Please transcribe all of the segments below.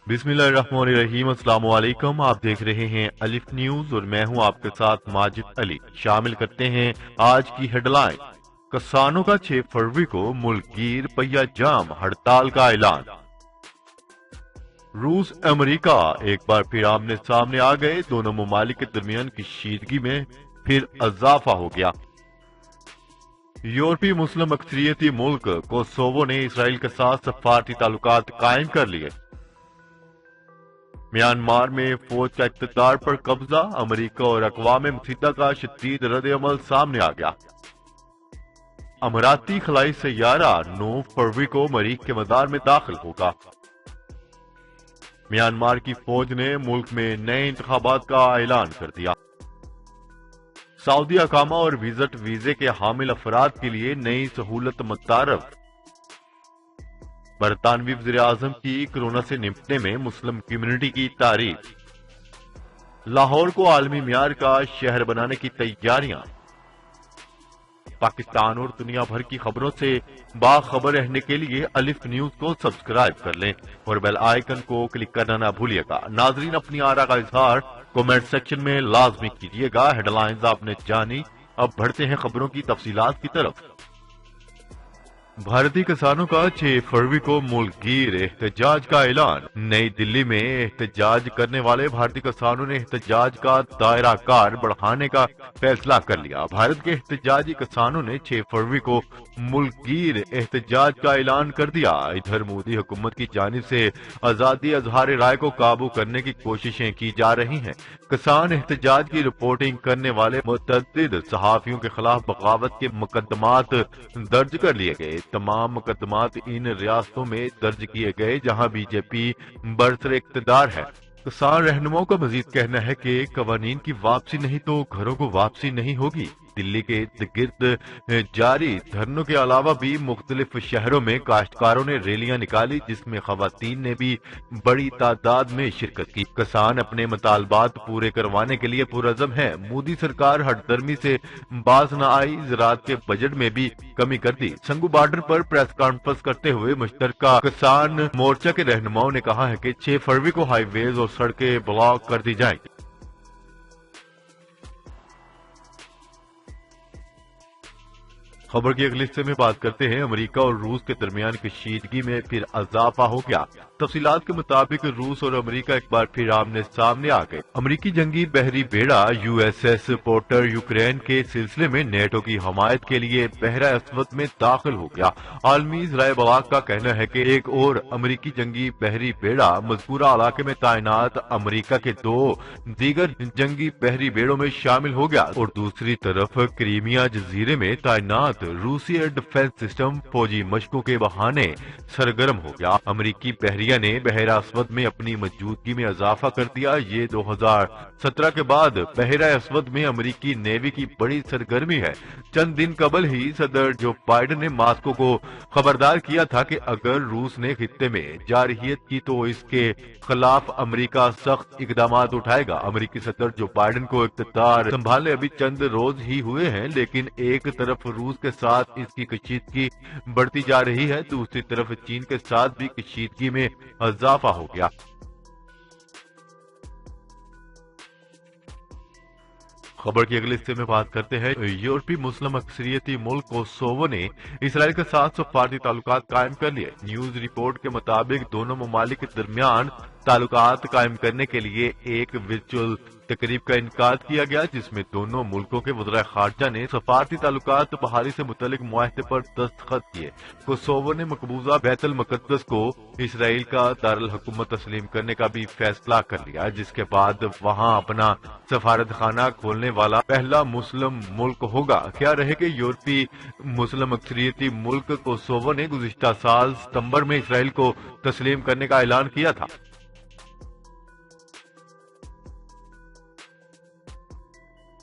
बिस्मिल्लाहिर्रहमानिर्रहीम। अस्सलाम वालेकुम। आप देख रहे हैं अलिफ न्यूज और मैं हूं आपके साथ माजिद अली। शामिल करते हैं आज की हेडलाइन। किसानों का 6 फरवरी को मुल्क गिर पहिया जाम, हड़ताल का ऐलान। रूस अमेरिका एक बार फिर आमने सामने आ गए। दोनों ममालिक के दरमियान कशीदगी में फिर इजाफा हो गया। यूरोपीय मुस्लिम अक्सरियती मुल्क कोसोवो ने इसराइल के साथ सफारती ताल्लुकात कायम कर लिए। म्यांमार में फौज का इक़्तिदार पर कब्जा, अमेरिका और अक़वाम मुत्तहिदा का शदीद रद्द-ए-अमल सामने आ गया। अमराती खलाई सैयारा 9 फरवरी को मरीख के मदार में दाखिल होगा। म्यांमार की फौज ने मुल्क में नए इंतखाबात का ऐलान कर दिया। सऊदी अकामा और विजिट वीजे के हामिल अफराद के लिए नई सहूलत मुतारफ। बरतानवी वज़ीर-ए-आज़म की कोरोना से निपटने में मुस्लिम कम्युनिटी की तारीफ। लाहौर को आलमी मियार का शहर बनाने की तैयारियां। पाकिस्तान और दुनिया भर की खबरों से बाखबर रहने के लिए अलिफ न्यूज को सब्सक्राइब कर लें और बेल आइकन को क्लिक करना ना भूलिएगा। नाजरीन, अपनी आरा का इजहार कमेंट सेक्शन में लाजमी कीजिएगा। हेडलाइंस आपने जानी, अब बढ़ते हैं खबरों की तफसीलात की तरफ। भारतीय किसानों का 6 फरवरी को मुल्क गिर एहतजाज का ऐलान। नई दिल्ली में एहतजाज करने वाले भारतीय किसानों ने एहतजाज का दायरा कार बढ़ाने का फैसला कर लिया। भारत के एहतजाजी किसानों ने 6 फरवरी को मुल्क गिर एहतजाज का ऐलान कर दिया। इधर मोदी हुकूमत की जानिब से आजादी इजहार राय को काबू करने की कोशिशें की जा रही हैं। किसान एहतजाज की रिपोर्टिंग करने वाले मुतअद्दिद सहाफियों के खिलाफ बगावत के मुकदमात दर्ज कर लिए गए। तमाम मुकदमात इन रियासतों में दर्ज किए गए जहां बीजेपी बरसर इख्तिदार है। किसान रहनुमाओं का मजीद कहना है कि कवानीन की वापसी नहीं तो घरों को वापसी नहीं होगी। दिल्ली के इर्द गिर्द जारी धरनों के अलावा भी मुख्तलिफ शहरों में काश्तकारों ने रैलियां निकाली, जिसमें खवातीन ने भी बड़ी तादाद में शिरकत की। किसान अपने मुतालबात पूरे करवाने के लिए पुरअज़म है। मोदी सरकार हठधर्मी से बाज न आई, ज़राअत के बजट में भी कमी कर दी। संगू बॉर्डर पर प्रेस कॉन्फ्रेंस करते हुए मुश्तरका किसान मोर्चा के रहनुमाओं ने कहा है कि 6 फरवरी को हाईवेज और सड़कें ब्लॉक कर दी जाएंगी। खबर की अगले हिस्से में बात करते हैं। अमेरिका और रूस के दरमियान कशीदगी में फिर इजाफा हो गया। तफसीलात के मुताबिक रूस और अमेरिका एक बार फिर आमने सामने आ गए। अमेरिकी जंगी बहरी बेड़ा यूएसएस पोर्टर यूक्रेन के सिलसिले में नेटो की हमायत के लिए बहरा अस्वद में दाखिल हो गया। आलमी ज़राए बलाग का कहना है कि एक और अमेरिकी जंगी बहरी बेड़ा मज़कूरा इलाके में तैनात अमेरिका के 2 दीगर जंगी बहरी बेड़ों में शामिल हो गया और दूसरी तरफ क्रीमिया जजीरे में तैनात रूसी एयर डिफेंस सिस्टम फौजी मशकों के बहाने सरगर्म हो गया। अमेरिकी बहरिया ने बहरा अस्वद में अपनी मौजूदगी में इजाफा कर दिया। ये 2017 के बाद बहरा अस्वद में अमेरिकी नेवी की बड़ी सरगर्मी है। चंद दिन कबल ही सदर जो बाइडेन ने मॉस्को को खबरदार किया था कि अगर रूस ने खित्ते में जारहियत की तो इसके खिलाफ अमेरिका सख्त इकदाम उठाएगा। अमेरिकी सदर जो बाइडेन को इख्तियार संभाले अभी चंद रोज ही हुए हैं, लेकिन एक तरफ रूस के साथ इसकी कशीदगी बढ़ती जा रही है, दूसरी तरफ चीन के साथ भी कशीदगी में इजाफा हो गया। खबर के अगले हिस्से में बात करते हैं। यूरोपीय मुस्लिम अक्सरियती मुल्क कोसोवो ने इसराइल के साथ सफारती ताल्लुकात कायम कर लिए। न्यूज रिपोर्ट के मुताबिक दोनों ममालिक के दरमियान ताल्लुकात कायम करने के लिए एक वर्चुअल तकरीब का इनकाद किया गया, जिसमें दोनों मुल्कों के वज़ीर खारजा ने सफारती ताल्लुकात बहाली से मुतल्लिक मुआहदे पर दस्तखत किए। कोसोवो ने मकबूजा बैतुल मुक़द्दस को इसराइल का दारुल हुकूमत तस्लीम करने का भी फैसला कर लिया, जिसके बाद वहां अपना सफारत खाना खोलने वाला पहला मुस्लिम मुल्क होगा। क्या रहे कि यूरोपीय मुस्लिम अक्सरियती मुल्क कोसोवो ने गुज़िश्ता साल सितंबर में इसराइल को तस्लीम करने का ऐलान किया था।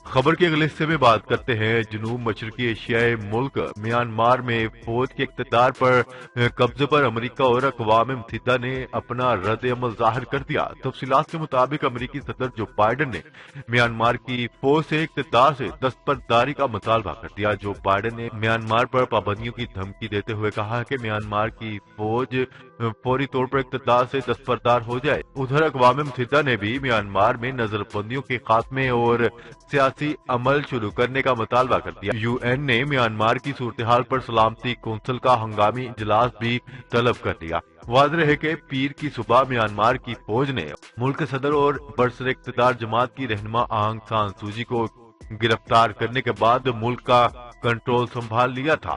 خبر کے اگلے حصے میں بات کرتے ہیں جنوب مشرقی ایشیائی ملک میانمار میں فوج کے اقتدار پر قبضے پر امریکہ اور اقوام متحدہ نے اپنا رد عمل ظاہر کر دیا۔ تفصیلات کے مطابق امریکی صدر جو بائیڈن نے میانمار کی فوج سے اقتدار سے دستبرداری کا مطالبہ کر دیا۔ جو بائیڈن نے میانمار پر پابندیوں کی دھمکی دیتے ہوئے کہا کہ میانمار کی فوج فوری طور پر اقتدار سے دستبردار ہو جائے۔ ادھر اقوام متحدہ نے بھی میانمار میں نظر بندیوں کے خاتمے اور سیاسی عمل شروع کرنے کا مطالبہ کر دیا۔ یو این نے میانمار کی صورتحال پر سلامتی کونسل کا ہنگامی اجلاس بھی طلب کر لیا۔ واضح رہے کہ پیر کی صبح میانمار کی فوج نے ملک کے صدر اور برسر اقتدار جماعت کی رہنما آنگ سان سوچی کو گرفتار کرنے کے بعد ملک کا کنٹرول سنبھال لیا تھا۔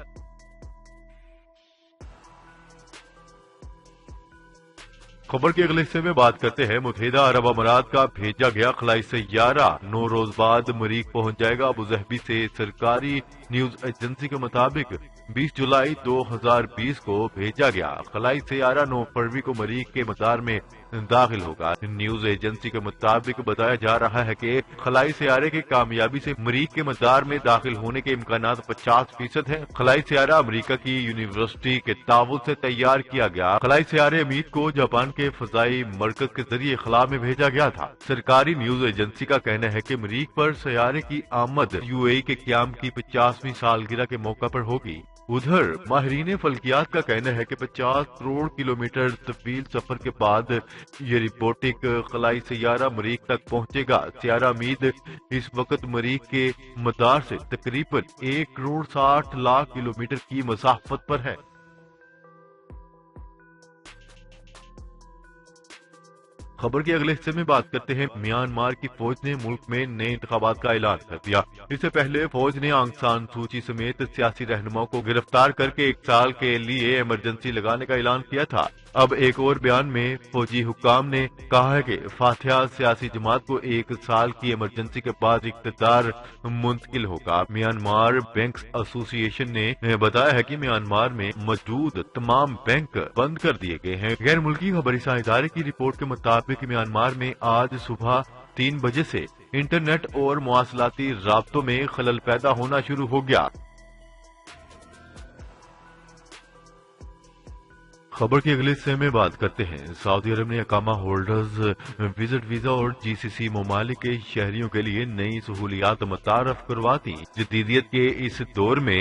خبر کے اگلے حصے میں بات کرتے ہیں متحدہ عرب امارات کا بھیجا گیا خلائی سیارہ 9 روز بعد مریخ پہنچ جائے گا۔ ابوظہبی سے سرکاری نیوز ایجنسی کے مطابق 20 جولائی 2020 کو بھیجا گیا خلائی سیارہ 9 فروری کو مریخ کے مدار میں داخل ہوگا۔ نیوز ایجنسی کے مطابق بتایا جا رہا ہے کہ خلائی سیارے کی کامیابی سے مریخ کے مدار میں داخل ہونے کے امکانات 50% ہیں۔ خلائی سیارہ امریکہ کی یونیورسٹی کے تعاون سے تیار کیا گیا خلائی سیارے امید کو جاپان کے فضائی مرکز کے ذریعے خلا میں بھیجا گیا تھا۔ سرکاری نیوز ایجنسی کا کہنا ہے کہ مریخ پر سیارے کی آمد یو اے ای کے قیام کی 50ویں سالگرہ کے موقع پر ہوگی۔ ادھر ماہرین فلکیات کا کہنا ہے کہ 50 کروڑ کلومیٹر طویل سفر کے بعد یہ روبوٹک خلائی سیارہ مریخ تک پہنچے گا۔ سیارہ امید اس وقت مریخ کے مدار سے تقریباً 1 کروڑ 60 لاکھ کلومیٹر کی مسافت پر ہے۔ خبر کے اگلے حصے میں بات کرتے ہیں میانمار کی فوج نے ملک میں نئے انتخابات کا اعلان کر دیا۔ اس سے پہلے فوج نے آنگ سان سوچی سمیت سیاسی رہنماؤں کو گرفتار کر کے 1 سال کے لیے ایمرجنسی لگانے کا اعلان کیا تھا۔ اب ایک اور بیان میں فوجی حکام نے کہا ہے کہ فاتحہ سیاسی جماعت کو 1 سال کی ایمرجنسی کے بعد اقتدار منتقل ہوگا۔ میانمار بینکس ایسوسی ایشن نے بتایا ہے کہ میانمار میں موجود تمام بینک بند کر دیے گئے ہیں۔ غیر ملکی خبری ادارے کی رپورٹ کے مطابق میانمار میں آج صبح 3 بجے سے انٹرنیٹ اور مواصلاتی رابطوں میں خلل پیدا ہونا شروع ہو گیا۔ خبر کے اگلے حصے میں بات کرتے ہیں سعودی عرب نے اقامہ ہولڈرز وزٹ ویزا اور جی سی سی ممالک کے شہریوں کے لیے نئی سہولیات متعارف کروا دی۔ جدیدیت کے اس دور میں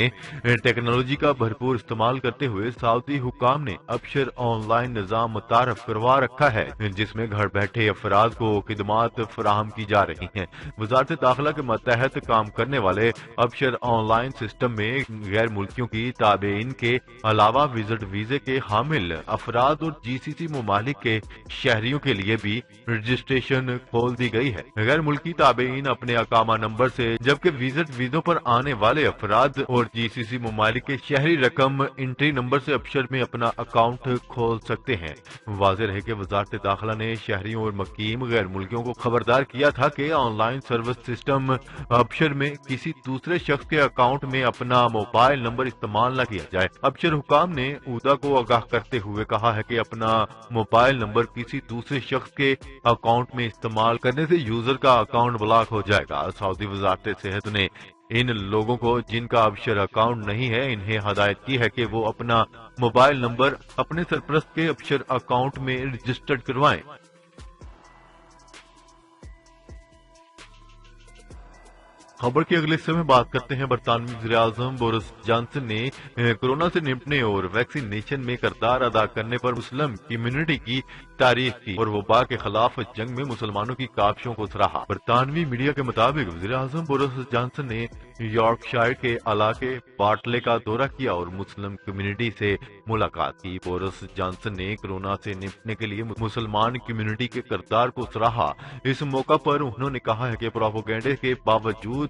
ٹیکنالوجی کا بھرپور استعمال کرتے ہوئے سعودی حکام نے ابشر آن لائن نظام متعارف کروا رکھا ہے جس میں گھر بیٹھے افراد کو خدمات فراہم کی جا رہی ہیں۔ وزارت داخلہ کے ماتحت کام کرنے والے ابشر آن لائن سسٹم میں غیر ملکیوں کی تابعین کے علاوہ وزٹ ویزے کے حامل افراد اور جی سی سی ممالک کے شہریوں کے لیے بھی رجسٹریشن کھول دی گئی ہے۔ غیر ملکی تابعین اپنے اقامہ نمبر سے جبکہ وزٹ ویزوں پر آنے والے افراد اور جی سی سی ممالک کے شہری رقم انٹری نمبر سے ابشر میں اپنا اکاؤنٹ کھول سکتے ہیں۔ واضح رہے کہ وزارت داخلہ نے شہریوں اور مقیم غیر ملکیوں کو خبردار کیا تھا کہ آن لائن سروس سسٹم ابشر میں کسی دوسرے شخص کے اکاؤنٹ میں اپنا موبائل نمبر استعمال نہ کیا جائے۔ ابشر حکام نے اودا کو آگاہ کرتے ہوئے کہا ہے کہ اپنا موبائل نمبر کسی دوسرے شخص کے اکاؤنٹ میں استعمال کرنے سے یوزر کا اکاؤنٹ بلاک ہو جائے گا۔ سعودی وزارت صحت نے ان لوگوں کو جن کا ابشر اکاؤنٹ نہیں ہے انہیں ہدایت کی ہے کہ وہ اپنا موبائل نمبر اپنے سرپرست کے ابشر اکاؤنٹ میں رجسٹرڈ کروائیں۔ خبر کے اگلے حصے میں بات کرتے ہیں برطانوی وزیر اعظم بورس جانسن نے کورونا سے نمٹنے اور ویکسینیشن میں کردار ادا کرنے پر مسلم کمیونٹی کی تعریف کی اور وبا کے خلاف جنگ میں مسلمانوں کی کاوشوں کو سراہا۔ برطانوی میڈیا کے مطابق وزیر اعظم بورس جانسن نے یارک شائر کے علاقے باٹلے کا دورہ کیا اور مسلم کمیونٹی سے ملاقات کی۔ بورس جانسن نے کورونا سے نمٹنے کے لیے مسلمان کمیونٹی کے کردار کو سراہا۔ اس موقع پر انہوں نے کہا ہے کہ پروپیگنڈے کے باوجود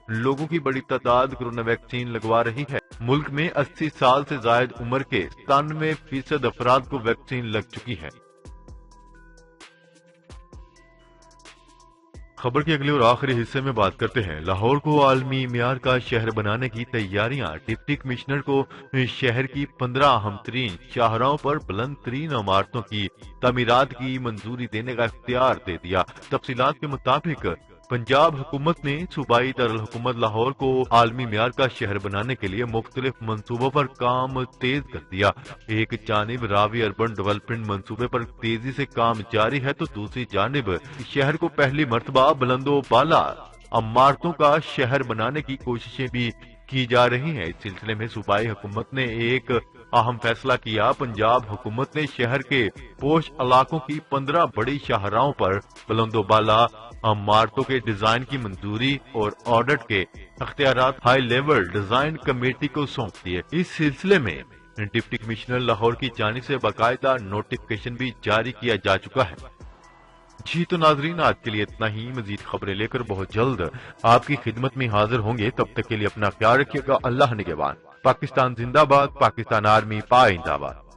لوگوں کی بڑی تعداد کورونا ویکسین لگوا رہی ہے۔ ملک میں 80 سال سے زائد عمر کے 97% افراد کو ویکسین لگ چکی ہے۔ خبر کے اگلے اور آخری حصے میں بات کرتے ہیں لاہور کو عالمی معیار کا شہر بنانے کی تیاریاں۔ ڈپٹی کمشنر کو شہر کی 15 اہم ترین شاہراہوں پر بلند ترین عمارتوں کی تعمیرات کی منظوری دینے کا اختیار دے دیا۔ تفصیلات کے مطابق पंजाब हुकूमत ने सूबाई दारुल-हुकूमत लाहौर को आलमी मियार का शहर बनाने के लिए मुख्तलिफ मंसूबों पर काम तेज कर दिया। एक जानिब रावी अर्बन डेवलपमेंट मंसूबे पर तेजी से काम जारी है तो दूसरी जानिब शहर को पहली मर्तबा बुलंदो बाला इमारतों का शहर बनाने की कोशिशें भी की जा रही हैं। इस सिलसिले में सूबाई हुकूमत ने एक अहम फैसला किया। पंजाब हुकूमत ने शहर के पोश इलाकों की 15 बड़ी शाहराहों पर बुलंदोबाला इमारतों के डिजाइन की मंजूरी और ऑडिट के अख्तियारात हाई लेवल डिजाइन कमेटी को सौंप दिए। इस सिलसिले में डिप्टी कमिश्नर लाहौर की जानिब से बाकायदा नोटिफिकेशन भी जारी किया जा चुका है। जी तो नाजरीन, आज के लिए इतना ही। मजीद खबरें लेकर बहुत जल्द आपकी खिदमत में हाजिर होंगे। तब तक के लिए अपना ख्याल रखिएगा। अल्लाह निगहबान। पाकिस्तान जिंदाबाद। पाकिस्तान आर्मी पाइंदाबाद।